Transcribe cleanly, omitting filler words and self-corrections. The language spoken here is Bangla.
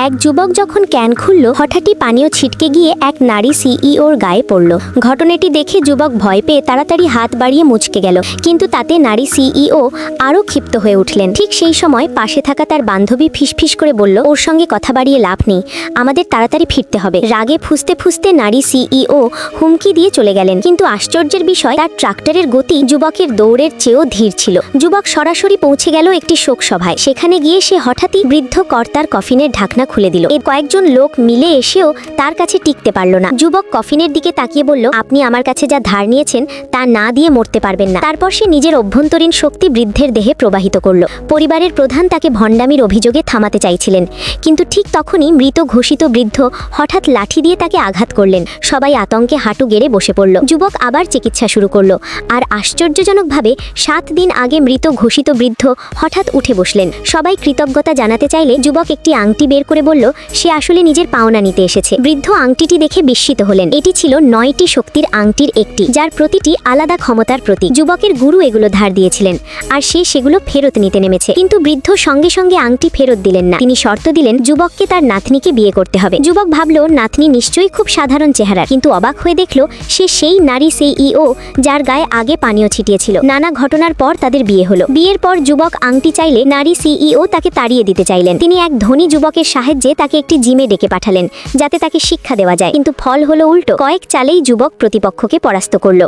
এক যুবক যখন ক্যান খুলল, হঠাৎই পানীয় ছিটকে গিয়ে এক নারী সিইওর গায়ে পড়ল। ঘটনাটি দেখে যুবক ভয় পেয়ে তাড়াতাড়ি হাত বাড়িয়ে মুচকে গেল, কিন্তু তাতে নারী সিইও আরও ক্ষিপ্ত হয়ে উঠলেন। ঠিক সেই সময় পাশে থাকা তার বান্ধবী ফিসফিস করে বলল, ওর সঙ্গে কথা বাড়িয়ে লাভ নেই, আমাদের তাড়াতাড়ি ফিরতে হবে। রাগে ফুঁসতে ফুঁসতে নারী সিইও হুমকি দিয়ে চলে গেলেন, কিন্তু আশ্চর্যের বিষয়, তার ট্রাক্টরের গতি যুবকের দৌড়ের চেয়েও ধীর ছিল। যুবক সরাসরি পৌঁছে গেল একটি শোকসভায়। সেখানে গিয়ে সে হঠাৎই বৃদ্ধ কর্তার কফিনের ঢাকনা খুলে দিল। এর কয়েকজন লোক মিলে এসেও তার কাছে টিকতে পারল না। যুবক কফিনের দিকে তাকিয়ে বলল, আপনি আমার কাছে যা ধার নিয়েছেন তা না দিয়ে মরতে পারবেন না। তারপর সে নিজের অভ্যন্তরীণ শক্তি বৃদ্ধের দেহে প্রবাহিত করল। পরিবারের প্রধান তাকে ভণ্ডামির অভিযোগে থামাতে চাইছিলেন, কিন্তু ঠিক তখনই মৃত ঘোষিত বৃদ্ধ হঠাৎ লাঠি দিয়ে তাকে আঘাত করলেন। সবাই আতঙ্কে হাঁটু গেড়ে বসে পড়ল। যুবক আবার চিকিৎসা শুরু করল, আর আশ্চর্যজনকভাবে 7 দিন আগে মৃত ঘোষিত বৃদ্ধ হঠাৎ উঠে বসলেন। সবাই কৃতজ্ঞতা জানাতে চাইলে যুবক একটি আংটি বের করে বলল সে আসলে নিজের পাওনা নিতে এসেছে। বৃদ্ধ আংটিটি দেখে বিস্মিত হলেন। এটি ছিল 9টি শক্তির আংটির একটি, যার প্রতিটি আলাদা ক্ষমতার প্রতীক। যুবকের গুরু এগুলো ধার দিয়েছিলেন, আর সে সেগুলো ফেরত নিতে নেমেছে। কিন্তু বৃদ্ধ সঙ্গে সঙ্গে আংটি ফেরত দিলেন না। তিনি শর্ত দিলেন যুবককে তার নাতনিকে বিয়ে করতে হবে। যুবক ভাবল নাতনি নিশ্চয়ই খুব সাধারণ চেহারা, কিন্তু অবাক হয়ে দেখল সে সেই নারী সিইও যার গায়ে আগে পানীয় ছিটিয়েছিল। নানা ঘটনার পর তাদের বিয়ে হলো। বিয়ের পর যুবক আংটি চাইলে নারী সিইও তাকে তাড়িয়ে দিতে চাইলেন। তিনি এক ধনী যুবকের সাহায্যে তাকে একটি জিমে ডেকে পাঠালেন, যাতে তাকে শিক্ষা দেওয়া যায়, কিন্তু ফল হলো উল্টো। কয়েক চালেই যুবক প্রতিপক্ষকে পরাস্ত করল।